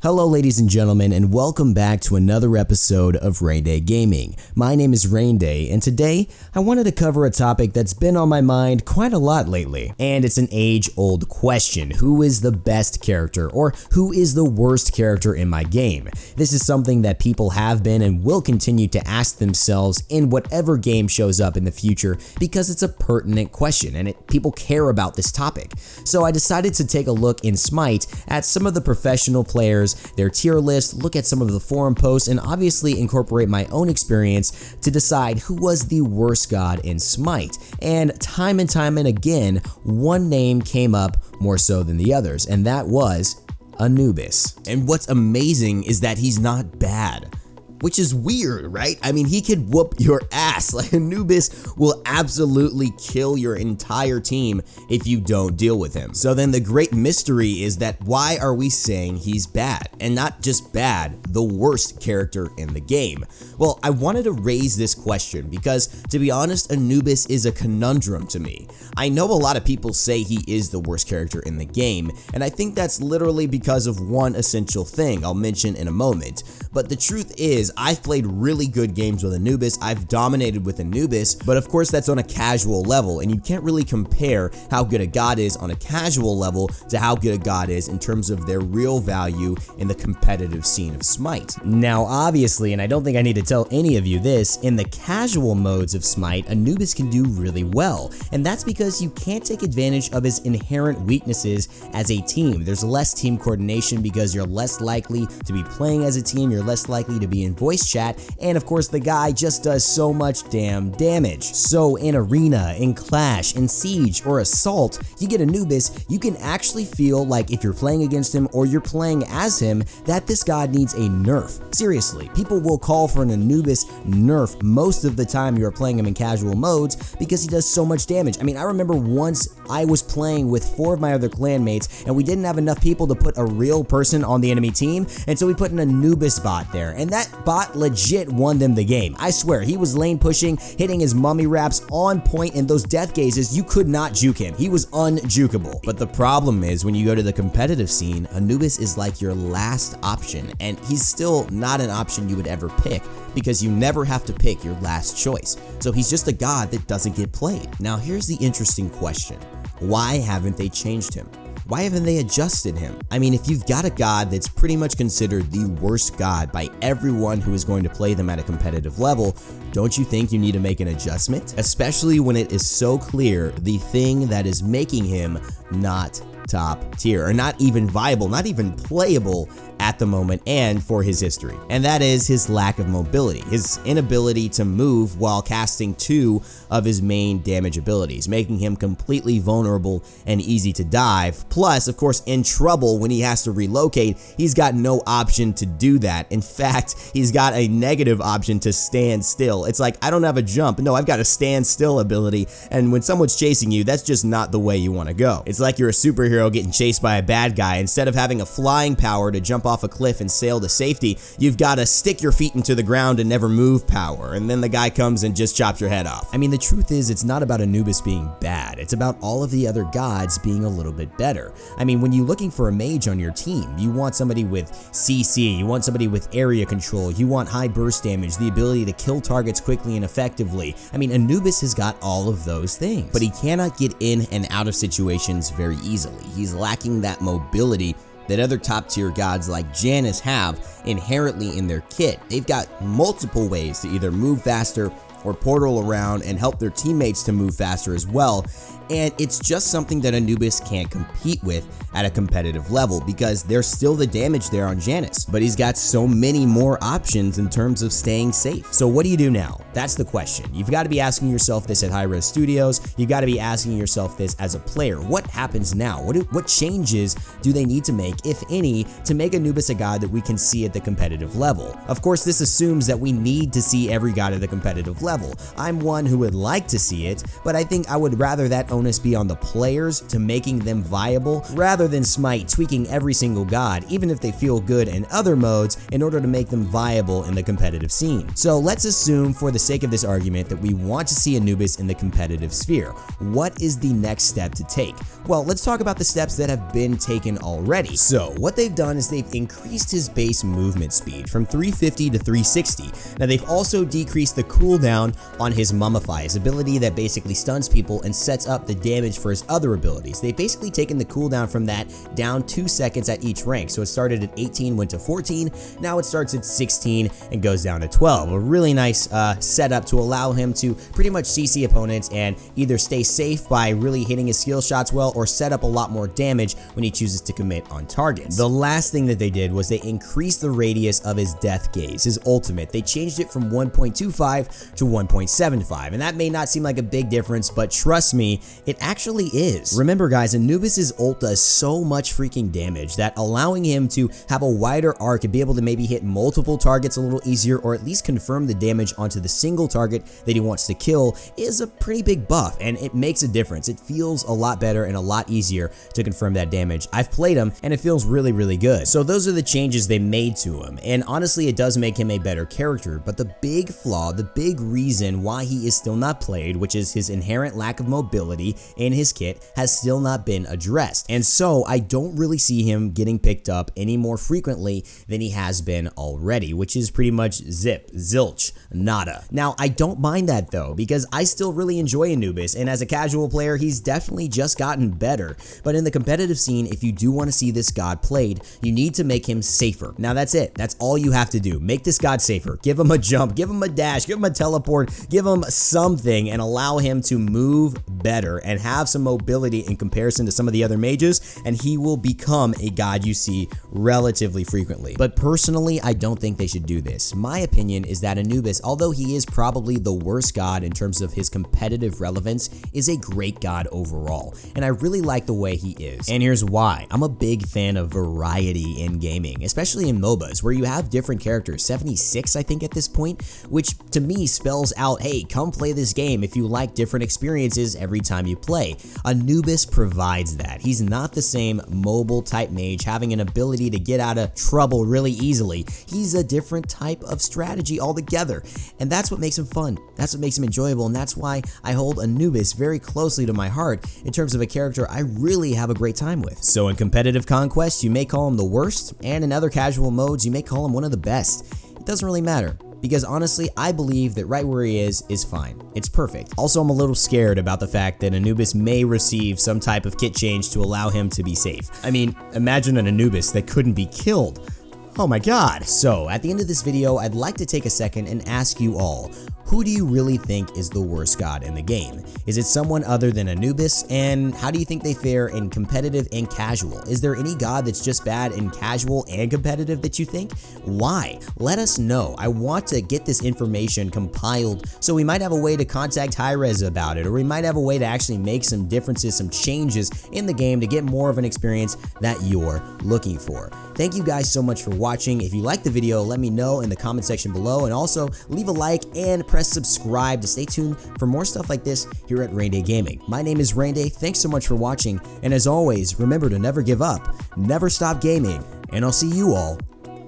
Hello ladies and gentlemen, and welcome back to another episode of Raynday Gaming. My name is Raynday, and today I wanted to cover a topic that's been on my mind quite a lot lately. And it's an age-old question: who is the best character, or who is the worst character in my game? This is something that people have been and will continue to ask themselves in whatever game shows up in the future, because it's a pertinent question and people care about this topic. So I decided to take a look in Smite at some of the professional players, their tier list, look at some of the forum posts, and obviously incorporate my own experience to decide who was the worst god in Smite. And time and again, one name came up more so than the others, and that was Anubis. And what's amazing is that he's not bad, which is weird, right? I mean, he could whoop your ass. Like, Anubis will absolutely kill your entire team if you don't deal with him. So then the great mystery is that why are we saying he's bad? And not just bad, the worst character in the game. Well, I wanted to raise this question because, to be honest, Anubis is a conundrum to me. I know a lot of people say he is the worst character in the game, and I think that's literally because of one essential thing I'll mention in a moment. But the truth is, I've played really good games with Anubis, I've dominated with Anubis, but of course that's on a casual level, and you can't really compare how good a god is on a casual level to how good a god is in terms of their real value in the competitive scene of Smite. Now obviously, and I don't think I need to tell any of you this, in the casual modes of Smite, Anubis can do really well, and that's because you can't take advantage of his inherent weaknesses as a team. There's less team coordination because you're less likely to be playing as a team, you're less likely to be in voice chat, and of course the guy just does so much damn damage. So in Arena, in Clash, in Siege, or Assault, you get Anubis, you can actually feel like if you're playing against him or you're playing as him, that this god needs a nerf. Seriously, people will call for an Anubis nerf most of the time you are playing him in casual modes because he does so much damage. I mean, I remember once I was playing with 4 of my other clanmates and we didn't have enough people to put a real person on the enemy team, and so we put an Anubis bot there, and that bot legit won them the game. I swear, he was lane pushing, hitting his mummy wraps on point, and those death gazes, you could not juke him. He was unjukeable. But the problem is, when you go to the competitive scene, Anubis is like your last option, and he's still not an option you would ever pick because you never have to pick your last choice. So he's just a god that doesn't get played. Now here's the interesting question. Why haven't they changed him? Why haven't they adjusted him? I mean, if you've got a god that's pretty much considered the worst god by everyone who is going to play them at a competitive level, don't you think you need to make an adjustment? Especially when it is so clear the thing that is making him not top tier, or not even viable, not even playable at the moment and for his history. And that is his lack of mobility, his inability to move while casting 2 of his main damage abilities, making him completely vulnerable and easy to dive. Plus, of course, in trouble when he has to relocate, he's got no option to do that. In fact, he's got a negative option to stand still. It's like, I don't have a jump. No, I've got a stand still ability. And when someone's chasing you, that's just not the way you want to go. It's like you're a superhero getting chased by a bad guy. Instead of having a flying power to jump off a cliff and sail to safety, you've got to stick your feet into the ground and never move power, and then the guy comes and just chops your head off. I mean, the truth is, it's not about Anubis being bad, it's about all of the other gods being a little bit better. I mean, when you're looking for a mage on your team, you want somebody with CC, you want somebody with area control, you want high burst damage, the ability to kill targets quickly and effectively. I mean, Anubis has got all of those things, but he cannot get in and out of situations very easily. He's lacking that mobility that other top tier gods like Janus have inherently in their kit. They've got multiple ways to either move faster or portal around and help their teammates to move faster as well. And it's just something that Anubis can't compete with at a competitive level because there's still the damage there on Janus, but he's got so many more options in terms of staying safe. So what do you do now? That's the question. You've got to be asking yourself this at Hi-Rez Studios. You've got to be asking yourself this as a player. What happens now? What changes do they need to make, if any, to make Anubis a god that we can see at the competitive level? Of course, this assumes that we need to see every god at the competitive level. level. I'm one who would like to see it, but I think I would rather that onus be on the players to making them viable rather than Smite tweaking every single god, even if they feel good in other modes, in order to make them viable in the competitive scene. So let's assume, for the sake of this argument, that we want to see Anubis in the competitive sphere. What is the next step to take? Well, let's talk about the steps that have been taken already. So what they've done is they've increased his base movement speed from 350 to 360. Now they've also decreased the cooldown on his Mummify, his ability that basically stuns people and sets up the damage for his other abilities. They've basically taken the cooldown from that down 2 seconds at each rank. So it started at 18, went to 14, now it starts at 16 and goes down to 12. A really nice setup to allow him to pretty much CC opponents and either stay safe by really hitting his skill shots well, or set up a lot more damage when he chooses to commit on targets. The last thing that they did was they increased the radius of his death gaze, his ultimate. They changed it from 1.25 to 1.75, and that may not seem like a big difference, but trust me, it actually is. Remember guys, Anubis's ult does so much freaking damage that allowing him to have a wider arc and be able to maybe hit multiple targets a little easier, or at least confirm the damage onto the single target that he wants to kill, is a pretty big buff, and it makes a difference. It feels a lot better and a lot easier to confirm that damage. I've played him and it feels really, really good. So those are the changes they made to him, and honestly it does make him a better character, but the big flaw, the big reason why he is still not played, which is his inherent lack of mobility in his kit, has still not been addressed. And so I don't really see him getting picked up any more frequently than he has been already, which is pretty much zip, zilch, nada. Now I don't mind that though, because I still really enjoy Anubis, and as a casual player he's definitely just gotten better. But in the competitive scene, if you do want to see this god played, you need to make him safer. Now that's it. That's all you have to do. Make this god safer. Give him a jump, give him a dash, give him a teleport, give him something, and allow him to move better and have some mobility in comparison to some of the other mages, and he will become a god you see relatively frequently. But personally, I don't think they should do this. My opinion is that Anubis, although he is probably the worst god in terms of his competitive relevance, is a great god overall, and I really like the way he is. And here's why. I'm a big fan of variety in gaming, especially in MOBAs, where you have different characters, 76 I think at this point, which to me spells out, hey, come play this game if you like different experiences every time you play. Anubis provides that. He's not the same mobile type mage having an ability to get out of trouble really easily. He's a different type of strategy altogether, and that's what makes him fun. That's what makes him enjoyable, and that's why I hold Anubis very closely to my heart in terms of a character I really have a great time with. So in competitive conquest, you may call him the worst, and in other casual modes, you may call him one of the best. It doesn't really matter, because honestly, I believe that right where he is fine. It's perfect. Also, I'm a little scared about the fact that Anubis may receive some type of kit change to allow him to be safe. I mean, imagine an Anubis that couldn't be killed. Oh my god. So, at the end of this video, I'd like to take a second and ask you all, who do you really think is the worst god in the game? Is it someone other than Anubis? And how do you think they fare in competitive and casual? Is there any god that's just bad in casual and competitive that you think? Why? Let us know. I want to get this information compiled, so we might have a way to contact HiRez about it, or we might have a way to actually make some differences, some changes in the game to get more of an experience that you're looking for. Thank you guys so much for watching. If you liked the video, let me know in the comment section below, and also leave a like and press subscribe to stay tuned for more stuff like this here at Raynday Gaming. My name is Raynday. Thanks so much for watching, and as always, remember to never give up, never stop gaming, and I'll see you all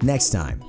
next time.